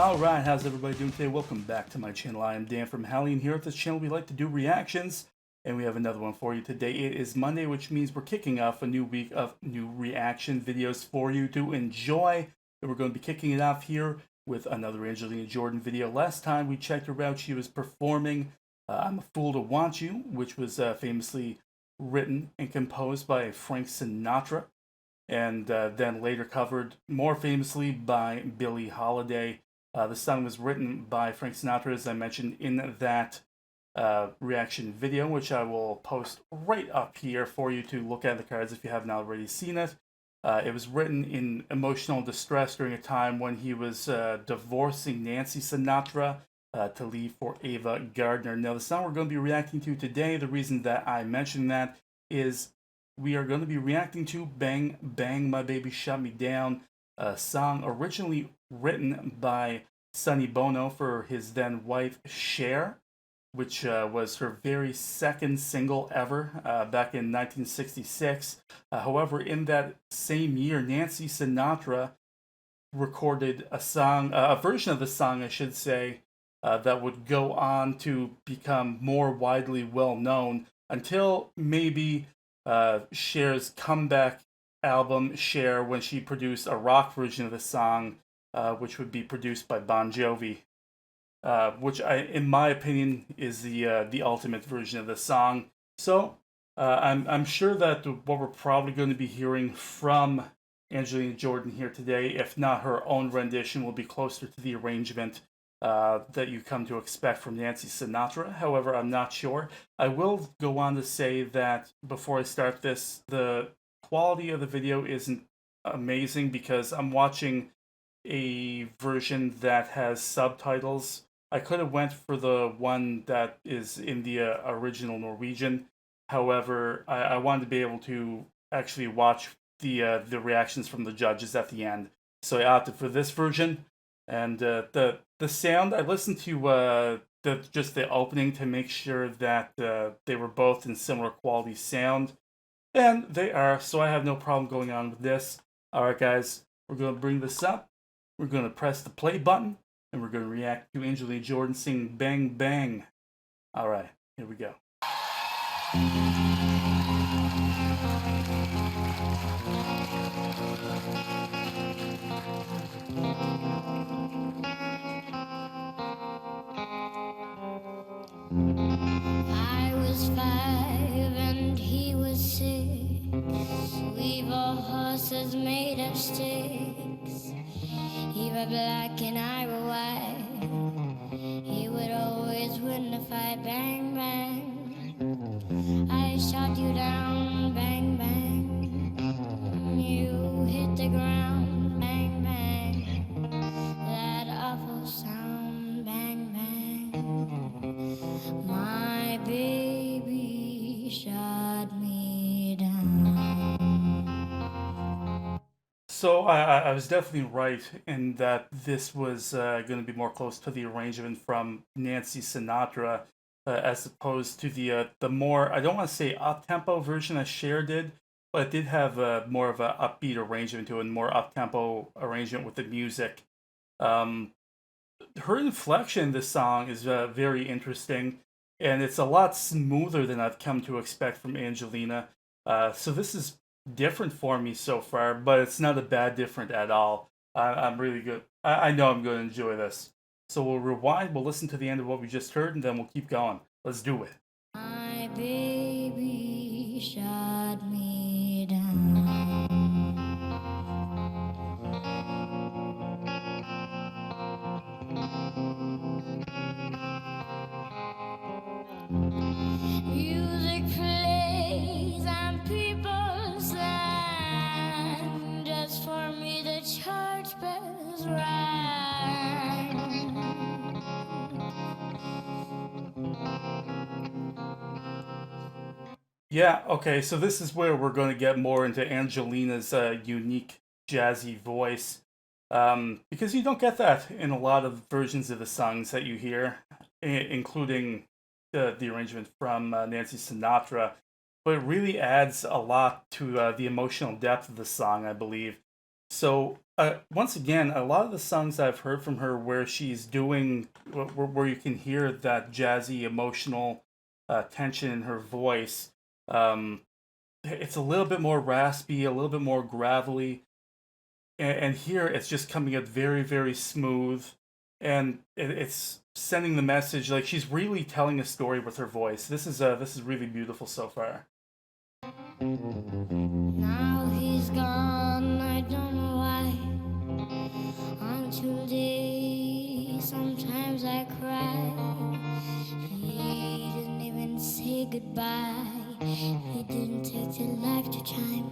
Alright, how's everybody doing today? Welcome back to my channel. I am DanFromHali, and here at this channel we like to do reactions, and we have another one for you today. It is Monday, which means we're kicking off a new week of new reaction videos for you to enjoy. And we're going to be kicking it off here with another Angelina Jordan video. Last time we checked her out, she was performing I'm a Fool to Want You, which was famously written and composed by Frank Sinatra, and then later covered more famously by Billie Holiday. The song was written by Frank Sinatra, as I mentioned in that reaction video, which I will post right up here for you to look at the cards if you haven't already seen it. It was written in emotional distress during a time when he was divorcing Nancy Sinatra to leave for Ava Gardner. Now, the song we're going to be reacting to today, the reason that I mentioned that is we are going to be reacting to Bang Bang My Baby Shut Me Down, a song originally written by Sonny Bono for his then wife Cher, which was her very second single ever back in 1966. However, in that same year, Nancy Sinatra recorded a song, a version of the song, I should say, that would go on to become more widely well known until maybe Cher's comeback album Cher, when she produced a rock version of the song, which would be produced by Bon Jovi, which in my opinion, is the ultimate version of the song. So I'm sure that what we're probably going to be hearing from Angelina Jordan here today, if not her own rendition, will be closer to the arrangement that you come to expect from Nancy Sinatra. However, I'm not sure. I will go on to say that before I start this, the quality of the video isn't amazing because I'm watching a version that has subtitles. I could have went for the one that is in the original Norwegian. However, I wanted to be able to actually watch the reactions from the judges at the end, so I opted for this version. And the sound, I listened to just the opening to make sure that they were both in similar quality sound, and they are. So I have no problem going on with this. All right, guys, we're going to bring this up. We're going to press the play button, and we're going to react to Angelina Jordan singing Bang Bang. All right, here we go. I was 5 and he was 6. We were horses made of sticks. He were black and I were white. He would always win the fight. Bang, bang, I shot you down. Bang, bang, you hit the ground. Bang, bang, that awful sound. Bang, bang, my baby shot me down. So I was definitely right in that this was going to be more close to the arrangement from Nancy Sinatra, as opposed to the more, I don't want to say up-tempo version as Cher did, but it did have more of an upbeat arrangement to it, and more up-tempo arrangement with the music. Her inflection in this song is very interesting, and it's a lot smoother than I've come to expect from Angelina. So this is different for me so far, but it's not a bad different at all. I'm really good. I know I'm going to enjoy this. So we'll rewind, we'll listen to the end of what we just heard, and then we'll keep going. Let's do it. My baby shot me down. Music plays and people stand just for me. The church bells rang. Yeah, okay, so this is where we're going to get more into Angelina's unique jazzy voice. Because you don't get that in a lot of versions of the songs that you hear, including the arrangement from Nancy Sinatra. But it really adds a lot to the emotional depth of the song, I believe. So once again, a lot of the songs I've heard from her where she's doing where you can hear that jazzy, emotional tension in her voice. Um, it's a little bit more raspy, a little bit more gravelly, and here it's just coming out very, very smooth, and it's sending the message like she's really telling a story with her voice. This is really beautiful so far. Now he's gone, I don't know why. Until day, sometimes I cry. He didn't even say goodbye. He didn't take the life to chime.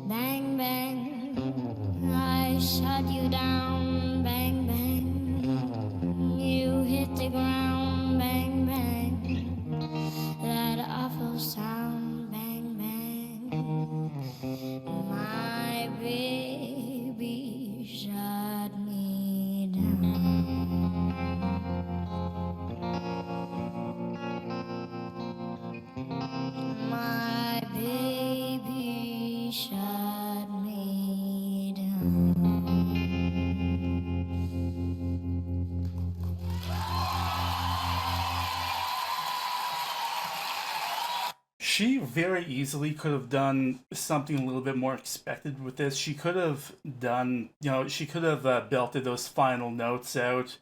Bang, bang, I shot you down. Bang, bang, you hit the ground. Bang, bang, that awful sound. Bang, bang, my baby shot me down. My baby shot me down. She very easily could have done something a little bit more expected with this. She could have done, she could have belted those final notes out,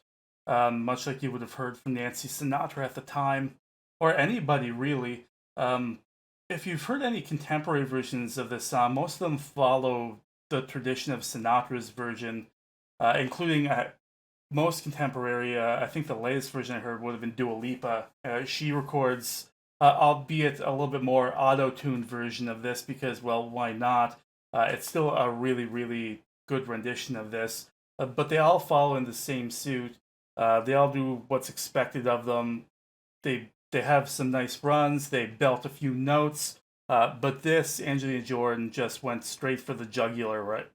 much like you would have heard from Nancy Sinatra at the time, or anybody really. Um, if you've heard any contemporary versions of this song, most of them follow the tradition of Sinatra's version, including most contemporary. I think the latest version I heard would have been Dua Lipa. She records, albeit a little bit more auto-tuned version of this because, well, why not? It's still a really, really good rendition of this. But they all follow in the same suit. They all do what's expected of them. They have some nice runs. They belt a few notes. But this, Angelina Jordan just went straight for the jugular, right?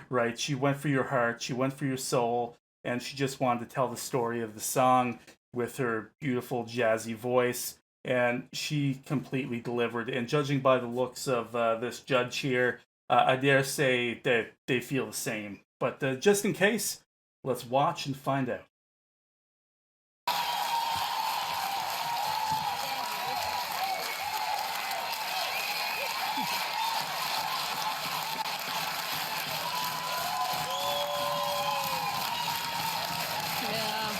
Right? She went for your heart. She went for your soul, and she just wanted to tell the story of the song with her beautiful jazzy voice, and she completely delivered. And judging by the looks of this judge here, I dare say that they feel the same. But just in case, let's watch and find out. Ja.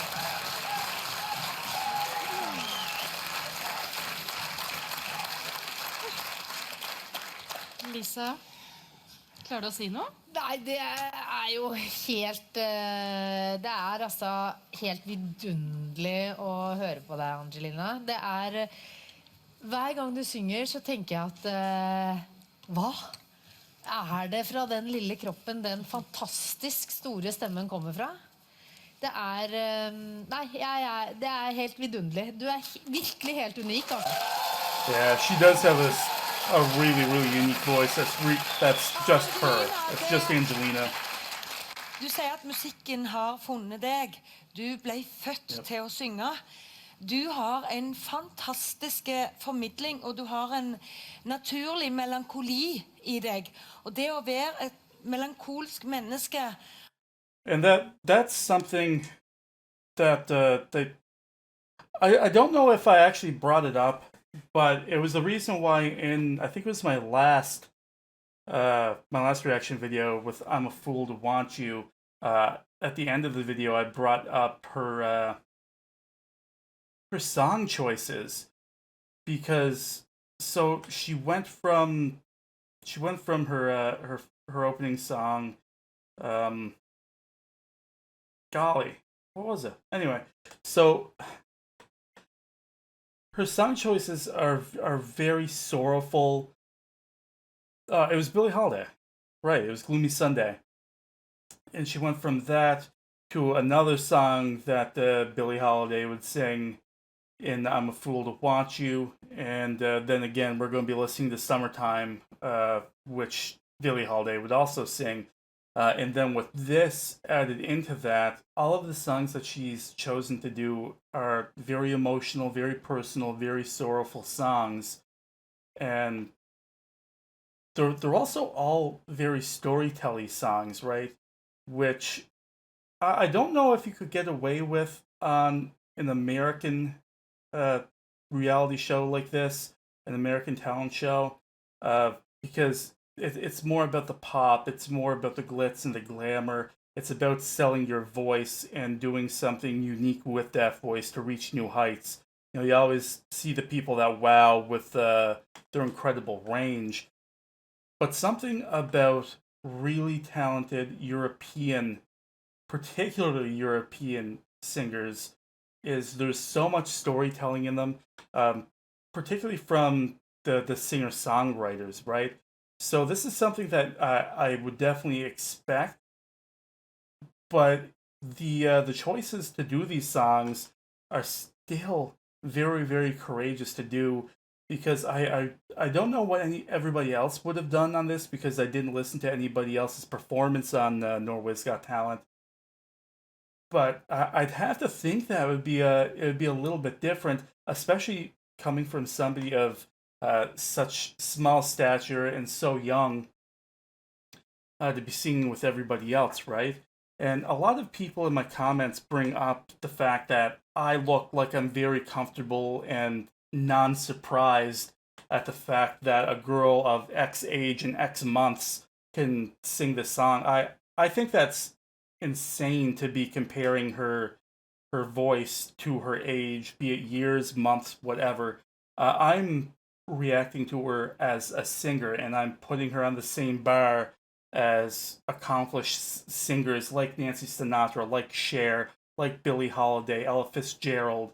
Lisa, klarer du å si noe? Nei, det er jo helt Det er altså helt vidunderlig å høre på deg, Angelina. Det er Hver gang du synger, så tenker jeg at hva er det fra den lille kroppen den fantastisk store stemmen kommer fra? Det er Nei, det er helt vidunderlig. Du er virkelig helt unik, altså. Yeah, she does have a really, really unique voice. That's just her. It's just Angelina. Du sier at musikken har funnet deg. Du ble født til å synge. Du har en fantastisk formidling, og du har en naturlig melankoli i deg. Og det å være et melankolsk menneske. And that's something that I don't know if I actually brought it up, but it was the reason why I think it was my last reaction video with "I'm a Fool to Want You." At the end of the video, I brought up her song choices because so she went from her opening song. Golly, what was it? Anyway, so her song choices are very sorrowful. It was Billie Holiday, right? It was "Gloomy Sunday," and she went from that to another song that Billie Holiday would sing in "I'm a Fool to Want You," and then again we're going to be listening to "Summertime," which Billie Holiday would also sing. And then with this added into that, all of the songs that she's chosen to do are very emotional, very personal, very sorrowful songs. And they're also all very storytelling songs, right? Which I don't know if you could get away with on an American uh, reality show like this, an American talent show, because it's more about the pop, it's more about the glitz and the glamour. It's about selling your voice and doing something unique with that voice to reach new heights. You know, you always see the people that wow with their incredible range, but something about really talented European, particularly European singers, is there's so much storytelling in them, um, particularly from the singer songwriters, right? So this is something that I would definitely expect, but the choices to do these songs are still very courageous to do, because I don't know what everybody else would have done on this, because I didn't listen to anybody else's performance on Norway's Got Talent, but I'd have to think that it would be a little bit different, especially coming from somebody of such small stature and so young, to be singing with everybody else, right? And a lot of people in my comments bring up the fact that I look like I'm very comfortable and non surprised at the fact that a girl of X age and X months can sing this song. I think that's insane to be comparing her voice to her age, be it years, months, whatever. I'm reacting to her as a singer, and I'm putting her on the same bar as accomplished singers like Nancy Sinatra, like Cher, like Billie Holiday, Ella Fitzgerald,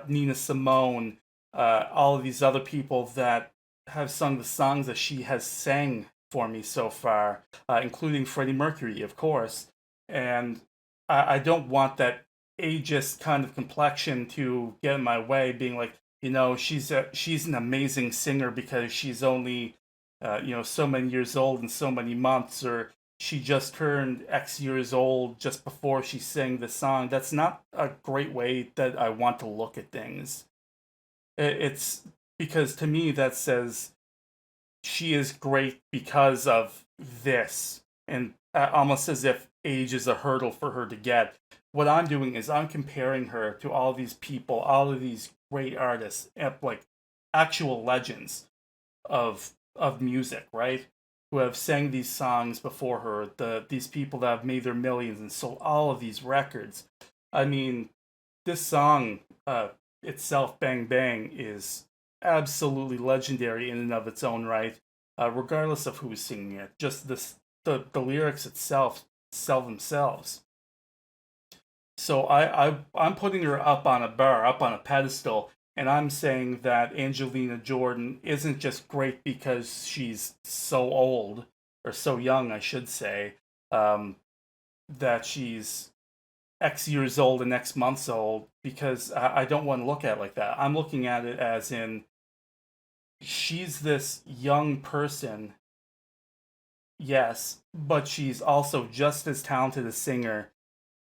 Nina Simone, all of these other people that have sung the songs that she has sang for me so far, including Freddie Mercury, of course. And I don't want that ageist kind of complexion to get in my way, being like, she's an amazing singer because she's only so many years old and so many months, or she just turned X years old just before she sang the song. That's not a great way that I want to look at things. It's because to me that says she is great because of this, and almost as if age is a hurdle for her to get. What I'm doing is I'm comparing her to all these people, all of these great artists, like actual legends of music, right? Who have sang these songs before her, these people that have made their millions and sold all of these records. I mean, this song itself, Bang Bang, is absolutely legendary in and of its own right, regardless of who's singing it. Just the lyrics itself sell themselves. So I'm putting her up on a bar, up on a pedestal, and I'm saying that Angelina Jordan isn't just great because she's so old, or so young, I should say, that she's X years old and X months old, because I don't want to look at it like that. I'm looking at it as in, she's this young person, yes, but she's also just as talented a singer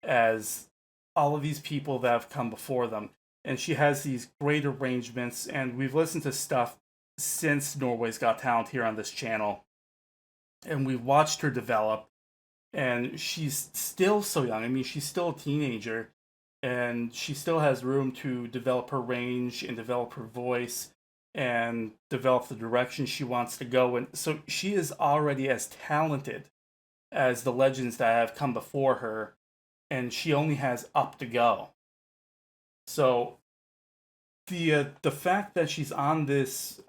as all of these people that have come before them. And she has these great arrangements, and we've listened to stuff since Norway's Got Talent here on this channel, and we've watched her develop, and she's still so young. I mean, she's still a teenager, and she still has room to develop her range and develop her voice and develop the direction she wants to go. And so she is already as talented as the legends that have come before her, and she only has up to go. So the fact that she's on this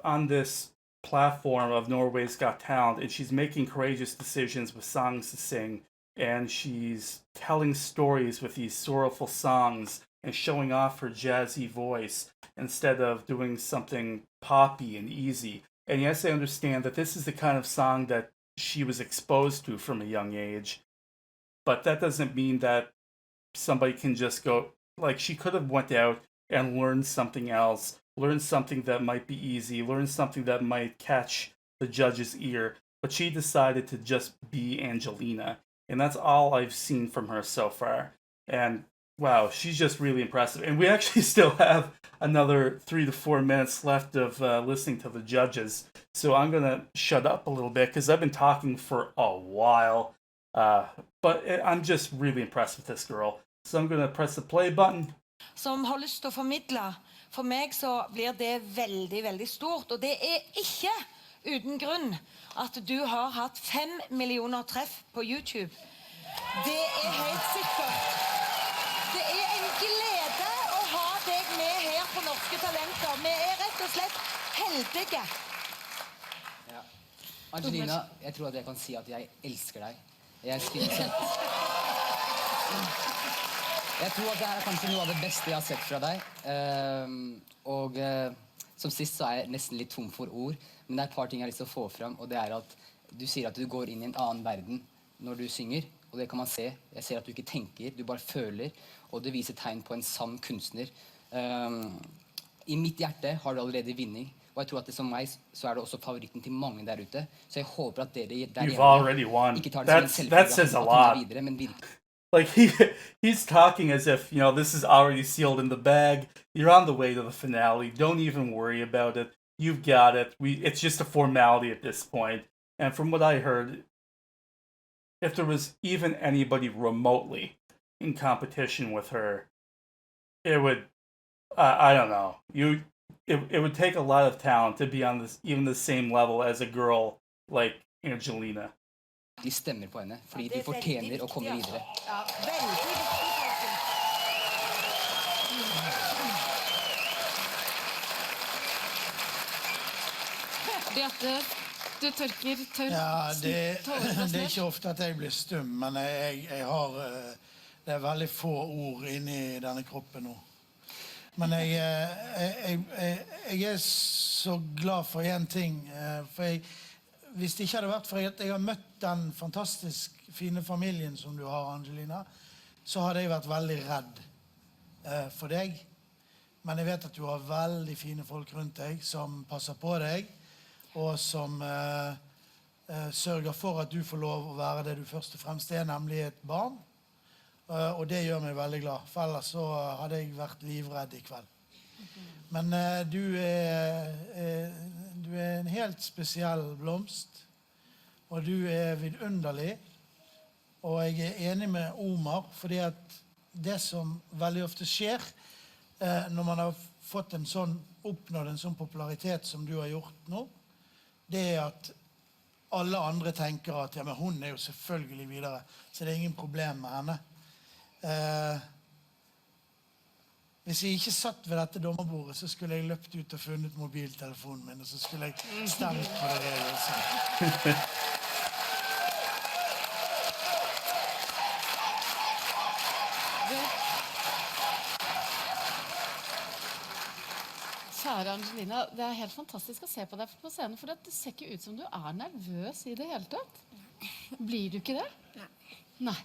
platform of Norway's Got Talent, and she's making courageous decisions with songs to sing, and she's telling stories with these sorrowful songs and showing off her jazzy voice instead of doing something poppy and easy. And yes, I understand that this is the kind of song that she was exposed to from a young age, but that doesn't mean that somebody can just go, like, she could have went out and learned something else, learn something that might be easy, learn something that might catch the judge's ear, but she decided to just be Angelina. And that's all I've seen from her so far. And Wow, she's just really impressive. And we actually still have another 3 to 4 minutes left of listening to the judges. So I'm going to shut up a little bit because I've been talking for a while. I'm just really impressed with this girl. So I'm going to press the play button. Som har lyst til å formidle. For meg så blir det veldig, veldig stort. Og det er ikke uten grunn at du har hatt 5 millioner treff på YouTube. Det er helt sikkert. Det er en glede å ha deg med her på Norske Talenter. Vi er rett og slett heldige. Ja. Angelina, jeg tror at jeg kan si at jeg elsker deg. Jeg tror at det er kanskje noe av det beste jeg har sett fra deg. Som sist så er jeg nesten litt tom for ord, men det er et par ting jeg har lyst til å få fram, og det er at du sier at du går inn i en annen verden når du synger, og det kan man se. Jeg ser at du ikke tenker, du bare føler, og det viser tegn på en sann kunstner. I mitt hjerte har du allerede vinning, og jeg tror at det som meg, så er det også favoritten til mange der ute. Så jeg håper at dere der hjemme ikke tar det som en selvfølge at hun videre, men virkelig. Like he's talking as if, you know, this is already sealed in the bag. You're on the way to the finale. Don't even worry about it. You've got it. It's just a formality at this point. And from what I heard, if there was even anybody remotely in competition with her, it would, I don't know. It would take a lot of talent to be on this, even the same level as a girl like Angelina. De stemmer på henne, fordi de fortjener å komme videre. Ja, veldig viktig. Beate, du tørker tørr. Ja, det er ikke ofte at jeg blir stum, men jeg har det er veldig få ord inni denne kroppen nå. Men jeg er så glad for en ting, for hvis det ikke hadde vært for at jeg har møtt den fantastisk fine familien som du har, Angelina, så hadde jeg vært veldig redd for deg. Men jeg vet at du har veldig fine folk rundt deg som passer på deg, og som sørger for at du får lov å være det du først og fremst er, nemlig et barn. Og det gjør meg veldig glad, for ellers så hadde jeg vært livredd I kveld. Men du er en helt spesiell blomst, og du er vidunderlig, og jeg er enig med Omar, fordi at det som veldig ofte skjer når man har fått oppnådd en sånn popularitet som du har gjort nå, det er at alle andre tenker at ja, men hun er jo selvfølgelig videre, så det er ingen problem med henne. Hvis jeg ikke satt ved dette dommerbordet, så skulle jeg løpt ut og funnet mobiltelefonen min, og så skulle jeg stemt på det jeg også. Kjære Angelina, det er helt fantastisk å se på deg på scenen, for det ser ikke ut som du er nervøs I det hele tatt. Blir du ikke det? Nei. Nei.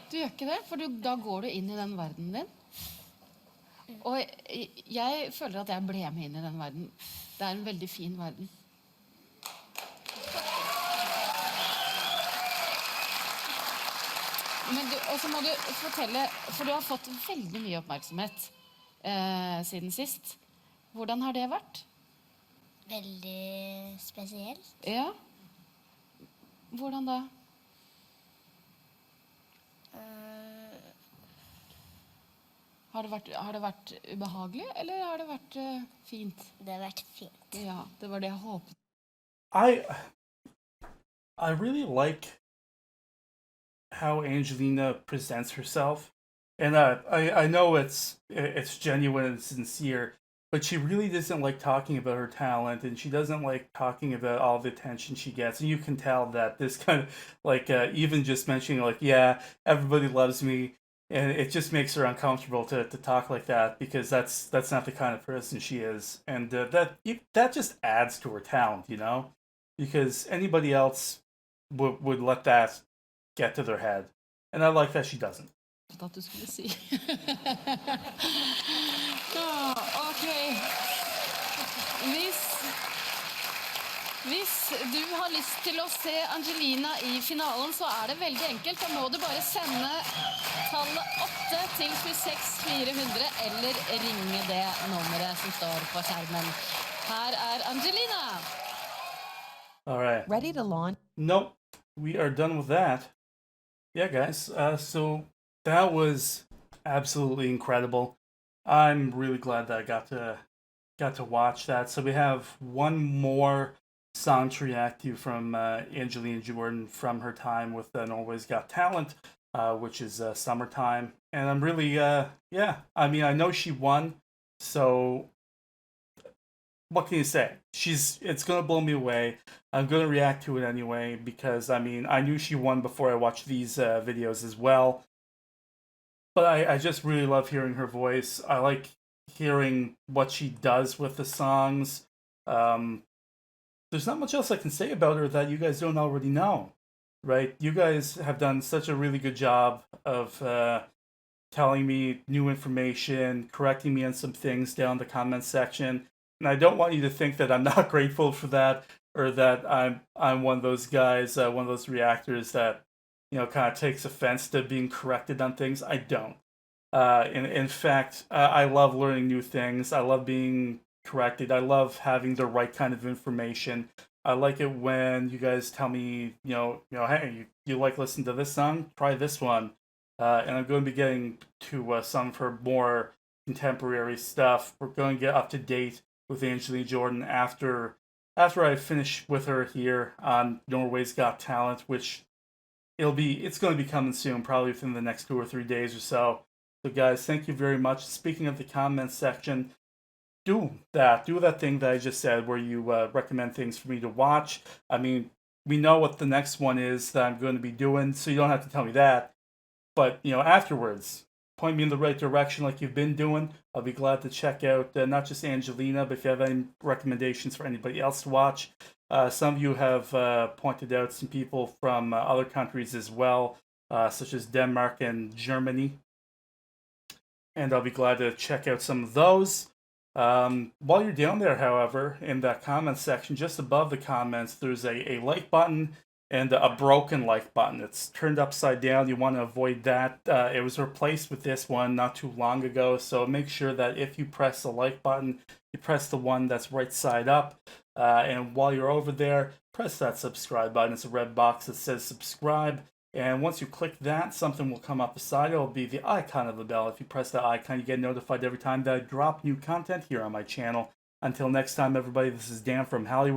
Du gjør ikke det, for da går du inn I den verdenen din. Og jeg føler at jeg ble med inn I den verden. Det er en veldig fin verden. Og så må du fortelle, for du har fått veldig mye oppmerksomhet siden sist. Hvordan har det vært? Veldig spesielt. Ja. Hvordan da? Har det vært ubehagelig, eller har det vært fint? Det har vært fint. Ja, det var det jeg håpet. I really like how Angelina presents herself, and I know it's genuine and sincere, but she really doesn't like talking about her talent, and she doesn't like talking about all the attention she gets, and you can tell that this kind of like even just mentioning like, yeah, everybody loves me. And it just makes her uncomfortable to talk like that, because that's not the kind of person she is, and that just adds to her talent, you know, because anybody else would let that get to their head, and I like that she doesn't. At du skulle si. Ok. Hvis du har lyst til å se Angelina i finalen, så er det veldig enkelt. Da må du bare sende tallet 8 til 26400, eller ringe det nummeret som står på skjermen. Her er Angelina. All right. Ready to launch? Nope, we are done with that. Yeah, guys. So that was absolutely incredible. I'm really glad that I got to watch that. So we have one more song to react to from Angelina Jordan from her time with Norway's Got Talent, which is Summertime. And I'm really, yeah. I mean, I know she won, so what can you say? It's gonna blow me away. I'm gonna react to it anyway because I mean I knew she won before I watched these videos as well. But I just really love hearing her voice. I like hearing what she does with the songs. There's not much else I can say about her that you guys don't already know, right? You guys have done such a really good job of telling me new information, correcting me on some things down in the comments section. And I don't want you to think that I'm not grateful for that, or that I'm one of those guys, one of those reactors that, you know, kind of takes offense to being corrected on things. I don't. In fact, I love learning new things. I love being corrected. I love having the right kind of information. I like it when you guys tell me, hey, you like listening to this song? Try this one. And I'm going to be getting to some of her more contemporary stuff. We're going to get up to date with Angelina Jordan after I finish with her here on Norway's Got Talent, which it's going to be coming soon, probably within the next 2 or 3 days or so. So guys, thank you very much. Speaking of the comments section, do that thing that I just said where you recommend things for me to watch. I mean, we know what the next one is that I'm going to be doing, so you don't have to tell me that. But, afterwards, point me in the right direction like you've been doing. I'll be glad to check out not just Angelina, but if you have any recommendations for anybody else to watch. Some of you have pointed out some people from other countries as well, such as Denmark and Germany. And I'll be glad to check out some of those. While you're down there, however, in that comments section, just above the comments, there's a like button and a broken like button. It's turned upside down. You want to avoid that. It was replaced with this one not too long ago, so make sure that if you press the like button, you press the one that's right side up. And while you're over there, press that subscribe button. It's a red box that says subscribe. And once you click that, something will come up beside it. It'll be the icon of the bell. If you press that icon, you get notified every time that I drop new content here on my channel. Until next time, everybody, this is Dan from Hollywood.